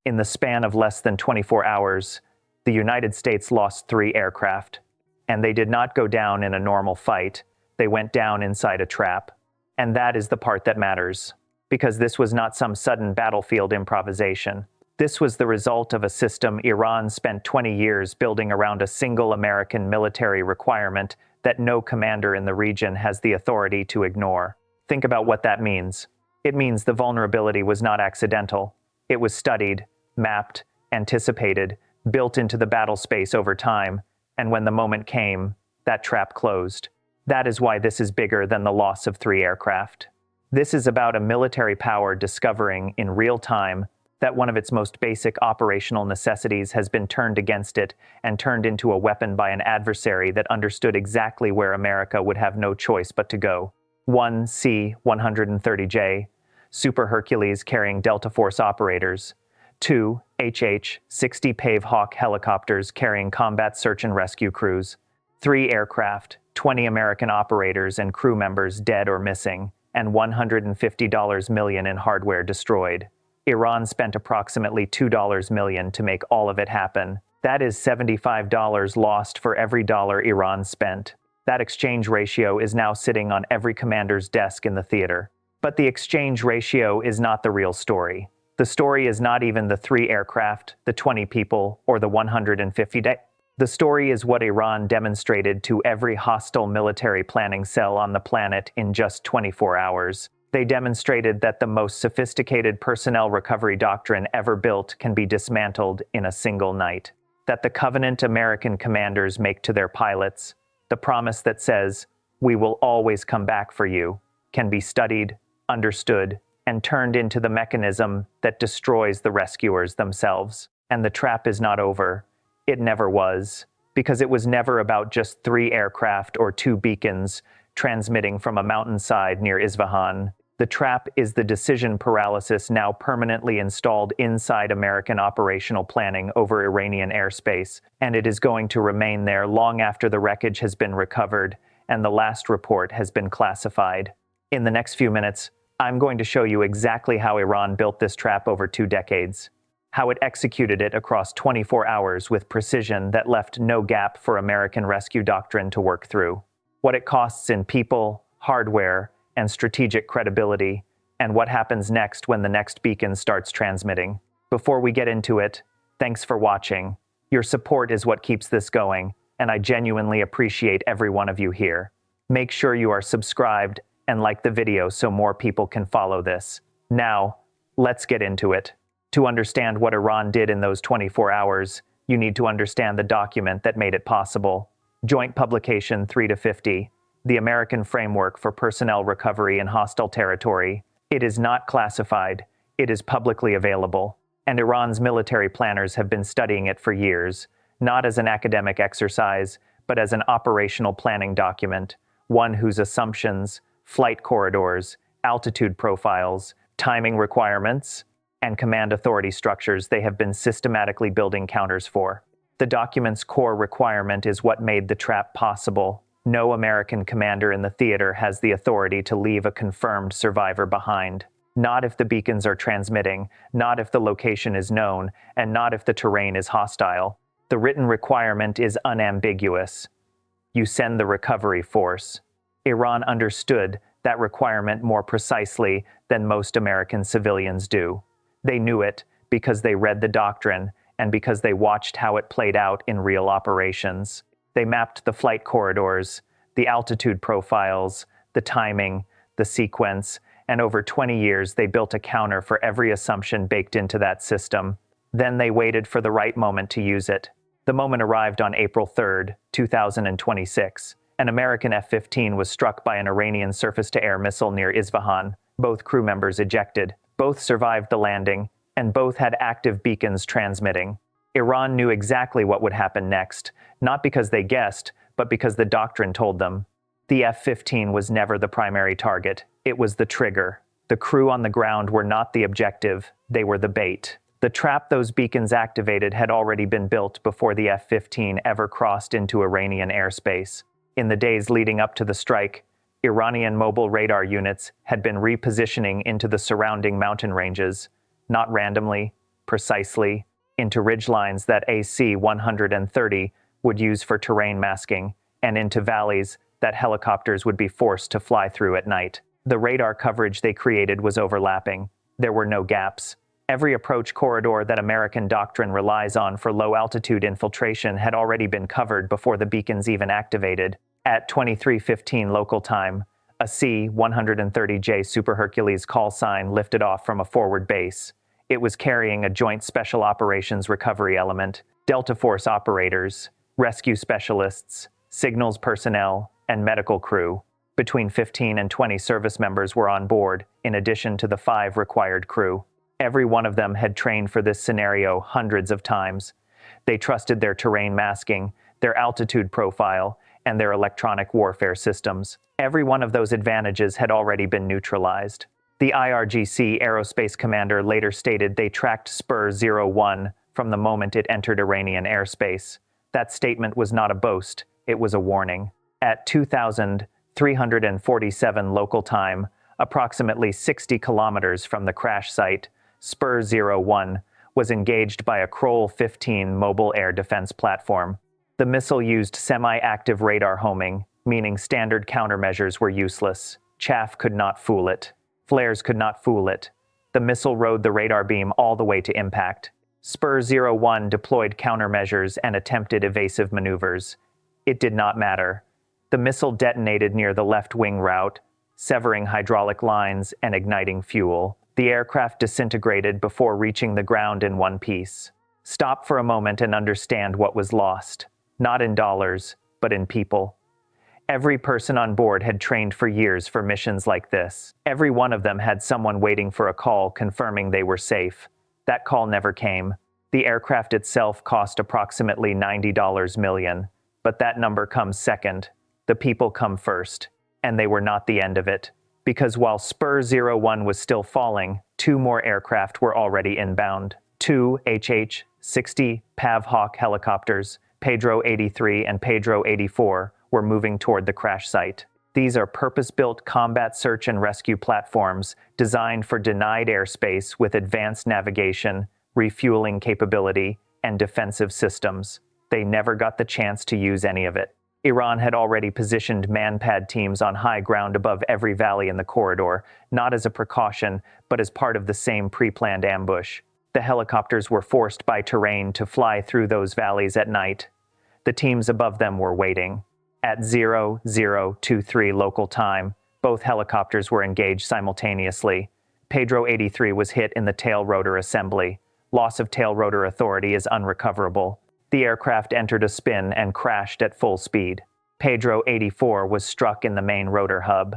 In the span of less than 24 hours, the United States lost 3 aircraft. And they did not go down in a normal fight. They went down inside a trap. And that is the part that matters. Because this was not some sudden battlefield improvisation. This was the result of a system Iran spent 20 years building around a single American military requirement that no commander in the region has the authority to ignore. Think about what that means. It means the vulnerability was not accidental. It was studied, mapped, anticipated, built into the battle space over time, and when the moment came, that trap closed. That is why this is bigger than the loss of 3 aircraft. This is about a military power discovering in real time that one of its most basic operational necessities has been turned against it and turned into a weapon by an adversary that understood exactly where America would have no choice but to go. 1 C-130J, Super Hercules carrying Delta Force operators. 2 HH-60 Pave Hawk helicopters carrying combat search and rescue crews. 3 aircraft, 20 American operators and crew members dead or missing, and $150 million in hardware destroyed. Iran spent approximately $2 million to make all of it happen. That is $75 lost for every dollar Iran spent. That exchange ratio is now sitting on every commander's desk in the theater. But the exchange ratio is not the real story. The story is not even the 3 aircraft, the 20 people, or the 150 days. The story is what Iran demonstrated to every hostile military planning cell on the planet in just 24 hours. They demonstrated that the most sophisticated personnel recovery doctrine ever built can be dismantled in a single night. That the covenant American commanders make to their pilots, the promise that says, "We will always come back for you," can be studied, understood, and turned into the mechanism that destroys the rescuers themselves. And the trap is not over. It never was, because it was never about just 3 aircraft or 2 beacons transmitting from a mountainside near Isfahan. The trap is the decision paralysis now permanently installed inside American operational planning over Iranian airspace, and it is going to remain there long after the wreckage has been recovered and the last report has been classified. In the next few minutes, I'm going to show you exactly how Iran built this trap over 2 decades, how it executed it across 24 hours with precision that left no gap for American rescue doctrine to work through, what it costs in people, hardware, and strategic credibility, and what happens next when the next beacon starts transmitting. Before we get into it, thanks for watching. Your support is what keeps this going, and I genuinely appreciate every one of you here. Make sure you are subscribed and like the video so more people can follow this. Now, let's get into it. To understand what Iran did in those 24 hours, you need to understand the document that made it possible. Joint Publication 3-50. The American Framework for Personnel Recovery in Hostile Territory. It is not classified, it is publicly available, and Iran's military planners have been studying it for years, not as an academic exercise, but as an operational planning document, one whose assumptions, flight corridors, altitude profiles, timing requirements, and command authority structures they have been systematically building counters for. The document's core requirement is what made the trap possible. No American commander in the theater has the authority to leave a confirmed survivor behind. Not if the beacons are transmitting, not if the location is known, and not if the terrain is hostile. The written requirement is unambiguous. You send the recovery force. Iran understood that requirement more precisely than most American civilians do. They knew it because they read the doctrine and because they watched how it played out in real operations. They mapped the flight corridors, the altitude profiles, the timing, the sequence, and over 20 years they built a counter for every assumption baked into that system. Then they waited for the right moment to use it. The moment arrived on April 3, 2026. An American F-15 was struck by an Iranian surface-to-air missile near Isfahan. Both crew members ejected. Both survived the landing, and both had active beacons transmitting. Iran knew exactly what would happen next, not because they guessed, but because the doctrine told them. The F-15 was never the primary target, it was the trigger. The crew on the ground were not the objective, they were the bait. The trap those beacons activated had already been built before the F-15 ever crossed into Iranian airspace. In the days leading up to the strike, Iranian mobile radar units had been repositioning into the surrounding mountain ranges, not randomly, precisely, into ridgelines that AC-130 would use for terrain masking, and into valleys that helicopters would be forced to fly through at night. The radar coverage they created was overlapping. There were no gaps. Every approach corridor that American doctrine relies on for low-altitude infiltration had already been covered before the beacons even activated. At 23:15 local time, a C-130J Super Hercules call sign lifted off from a forward base. It was carrying a Joint Special Operations Recovery Element, Delta Force operators, rescue specialists, signals personnel, and medical crew. Between 15 and 20 service members were on board, in addition to the 5 required crew. Every one of them had trained for this scenario hundreds of times. They trusted their terrain masking, their altitude profile, and their electronic warfare systems. Every one of those advantages had already been neutralized. The IRGC aerospace commander later stated they tracked Spur 01 from the moment it entered Iranian airspace. That statement was not a boast, it was a warning. At 2,347 local time, approximately 60 kilometers from the crash site, Spur 01 was engaged by a Kroll-15 mobile air defense platform. The missile used semi-active radar homing, meaning standard countermeasures were useless. Chaff could not fool it. Flares could not fool it. The missile rode the radar beam all the way to impact. Spur 01 deployed countermeasures and attempted evasive maneuvers. It did not matter. The missile detonated near the left wing route, severing hydraulic lines and igniting fuel. The aircraft disintegrated before reaching the ground in one piece. Stop for a moment and understand what was lost. Not in dollars, but in people. Every person on board had trained for years for missions like this. Every one of them had someone waiting for a call confirming they were safe. That call never came. The aircraft itself cost approximately $90 million, but that number comes second. The people come first, and they were not the end of it. Because while Spur 01 was still falling, 2 more aircraft were already inbound. 2 HH-60 Pave Hawk helicopters, Pedro 83 and Pedro 84, were moving toward the crash site. These are purpose-built combat search and rescue platforms designed for denied airspace with advanced navigation, refueling capability, and defensive systems. They never got the chance to use any of it. Iran had already positioned manpad teams on high ground above every valley in the corridor, not as a precaution, but as part of the same pre-planned ambush. The helicopters were forced by terrain to fly through those valleys at night. The teams above them were waiting. At 0023 local time, both helicopters were engaged simultaneously. Pedro 83 was hit in the tail rotor assembly. Loss of tail rotor authority is unrecoverable. The aircraft entered a spin and crashed at full speed. Pedro 84 was struck in the main rotor hub.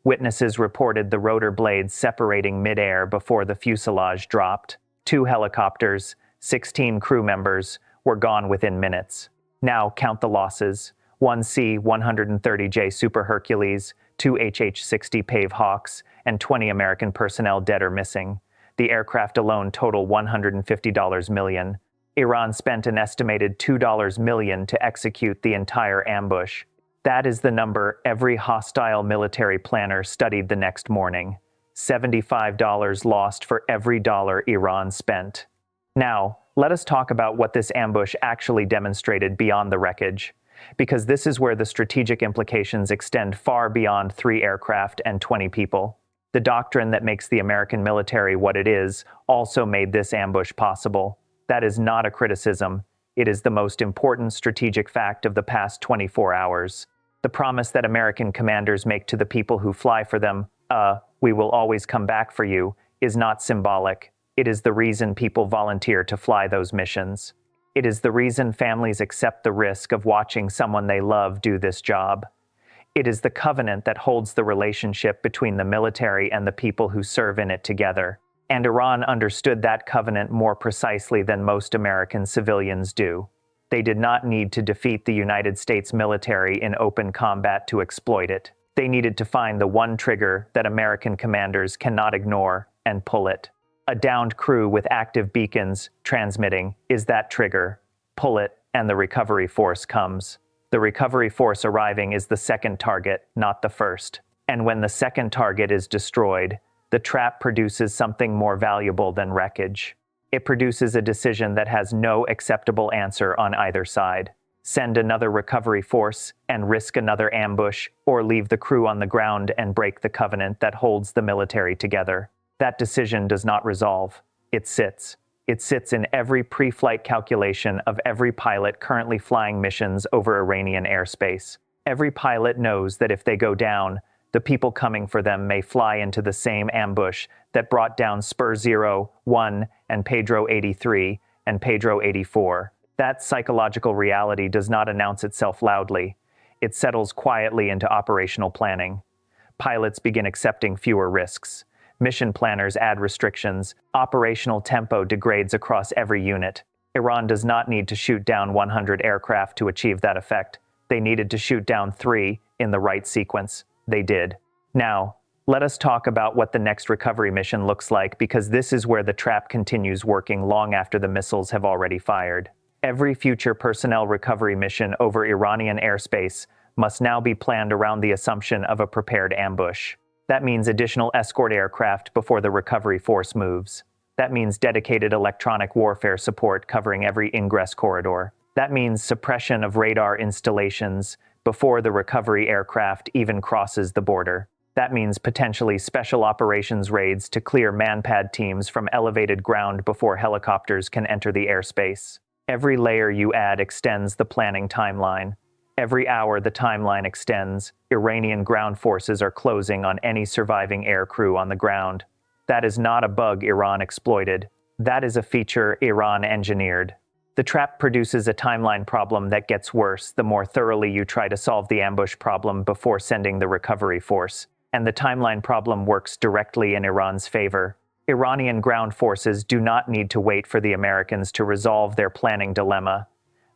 Witnesses reported the rotor blades separating mid-air before the fuselage dropped. 2 helicopters, 16 crew members, were gone within minutes. Now count the losses. 1 C-130J Super Hercules, 2 HH-60 Pave Hawks, and 20 American personnel dead or missing. The aircraft alone total $150 million. Iran spent an estimated $2 million to execute the entire ambush. That is the number every hostile military planner studied the next morning. $75 lost for every dollar Iran spent. Now, let us talk about what this ambush actually demonstrated beyond the wreckage, because this is where the strategic implications extend far beyond 3 aircraft and 20 people. The doctrine that makes the American military what it is also made this ambush possible. That is not a criticism. It is the most important strategic fact of the past 24 hours. The promise that American commanders make to the people who fly for them, we will always come back for you, is not symbolic. It is the reason people volunteer to fly those missions. It is the reason families accept the risk of watching someone they love do this job. It is the covenant that holds the relationship between the military and the people who serve in it together. And Iran understood that covenant more precisely than most American civilians do. They did not need to defeat the United States military in open combat to exploit it. They needed to find the one trigger that American commanders cannot ignore and pull it. A downed crew with active beacons transmitting is that trigger. Pull it, and the recovery force comes. The recovery force arriving is the second target, not the first. And when the second target is destroyed, the trap produces something more valuable than wreckage. It produces a decision that has no acceptable answer on either side. Send another recovery force and risk another ambush, or leave the crew on the ground and break the covenant that holds the military together. That decision does not resolve. It sits. It sits in every pre-flight calculation of every pilot currently flying missions over Iranian airspace. Every pilot knows that if they go down, the people coming for them may fly into the same ambush that brought down Spur 01 and Pedro 83 and Pedro 84. That psychological reality does not announce itself loudly. It settles quietly into operational planning. Pilots begin accepting fewer risks. Mission planners add restrictions. Operational tempo degrades across every unit. Iran does not need to shoot down 100 aircraft to achieve that effect. They needed to shoot down 3 in the right sequence. They did. Now, let us talk about what the next recovery mission looks like, because this is where the trap continues working long after the missiles have already fired. Every future personnel recovery mission over Iranian airspace must now be planned around the assumption of a prepared ambush. That means additional escort aircraft before the recovery force moves. That means dedicated electronic warfare support covering every ingress corridor. That means suppression of radar installations before the recovery aircraft even crosses the border. That means potentially special operations raids to clear manpad teams from elevated ground before helicopters can enter the airspace. Every layer you add extends the planning timeline. Every hour the timeline extends, Iranian ground forces are closing on any surviving air crew on the ground. That is not a bug Iran exploited. That is a feature Iran engineered. The trap produces a timeline problem that gets worse the more thoroughly you try to solve the ambush problem before sending the recovery force. And the timeline problem works directly in Iran's favor. Iranian ground forces do not need to wait for the Americans to resolve their planning dilemma.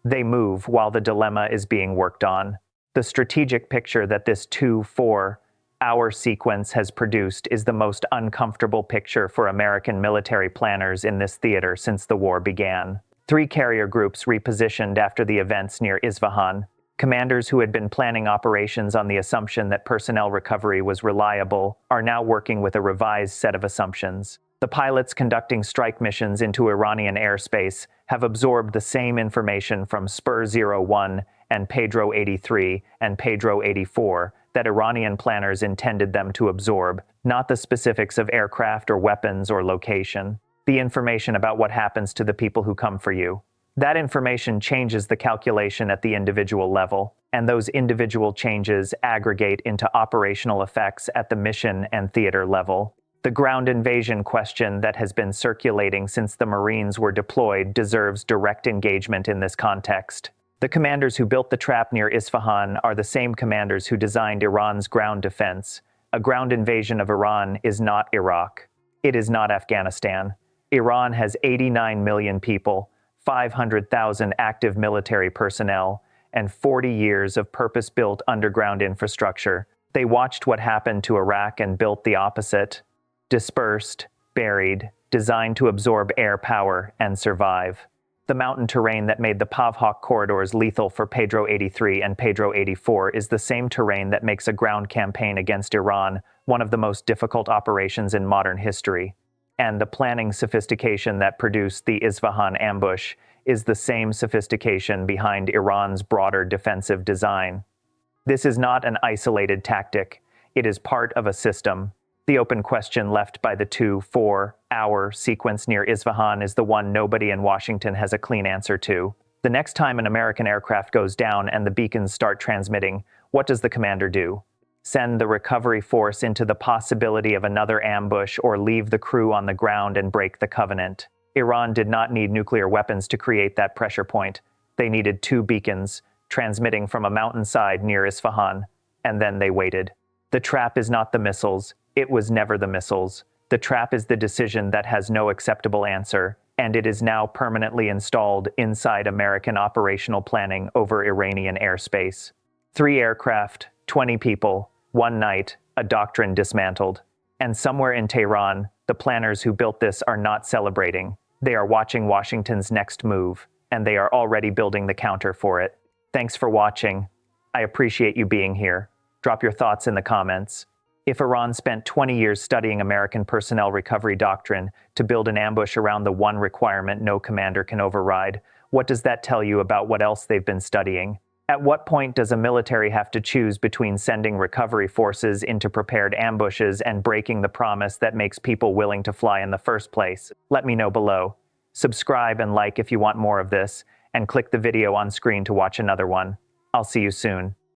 They move while the dilemma is being worked on. The strategic picture that this 2-4-hour sequence has produced is the most uncomfortable picture for American military planners in this theater since the war began. 3 carrier groups repositioned after the events near Isfahan. Commanders who had been planning operations on the assumption that personnel recovery was reliable are now working with a revised set of assumptions. The pilots conducting strike missions into Iranian airspace have absorbed the same information from Spur 01 and Pedro 83 and Pedro 84 that Iranian planners intended them to absorb, not the specifics of aircraft or weapons or location. The information about what happens to the people who come for you. That information changes the calculation at the individual level, and those individual changes aggregate into operational effects at the mission and theater level. The ground invasion question that has been circulating since the Marines were deployed deserves direct engagement in this context. The commanders who built the trap near Isfahan are the same commanders who designed Iran's ground defense. A ground invasion of Iran is not Iraq. It is not Afghanistan. Iran has 89 million people, 500,000 active military personnel, and 40 years of purpose-built underground infrastructure. They watched what happened to Iraq and built the opposite. Dispersed, buried, designed to absorb air power and survive. The mountain terrain that made the Pave corridors lethal for Pedro 83 and Pedro 84 is the same terrain that makes a ground campaign against Iran one of the most difficult operations in modern history. And the planning sophistication that produced the Isfahan ambush is the same sophistication behind Iran's broader defensive design. This is not an isolated tactic. It is part of a system. The open question left by the 2-4-hour sequence near Isfahan is the one nobody in Washington has a clean answer to. The next time an American aircraft goes down and the beacons start transmitting, what does the commander do? Send the recovery force into the possibility of another ambush, or leave the crew on the ground and break the covenant? Iran did not need nuclear weapons to create that pressure point. They needed 2 beacons, transmitting from a mountainside near Isfahan, and then they waited. The trap is not the missiles. It was never the missiles. The trap is the decision that has no acceptable answer, and it is now permanently installed inside American operational planning over Iranian airspace. 3 aircraft, 20 people, 1 night, a doctrine dismantled. And somewhere in Tehran, the planners who built this are not celebrating. They are watching Washington's next move, and they are already building the counter for it. Thanks for watching. I appreciate you being here. Drop your thoughts in the comments. If Iran spent 20 years studying American personnel recovery doctrine to build an ambush around the one requirement no commander can override, what does that tell you about what else they've been studying? At what point does a military have to choose between sending recovery forces into prepared ambushes and breaking the promise that makes people willing to fly in the first place? Let me know below. Subscribe and like if you want more of this, and click the video on screen to watch another one. I'll see you soon.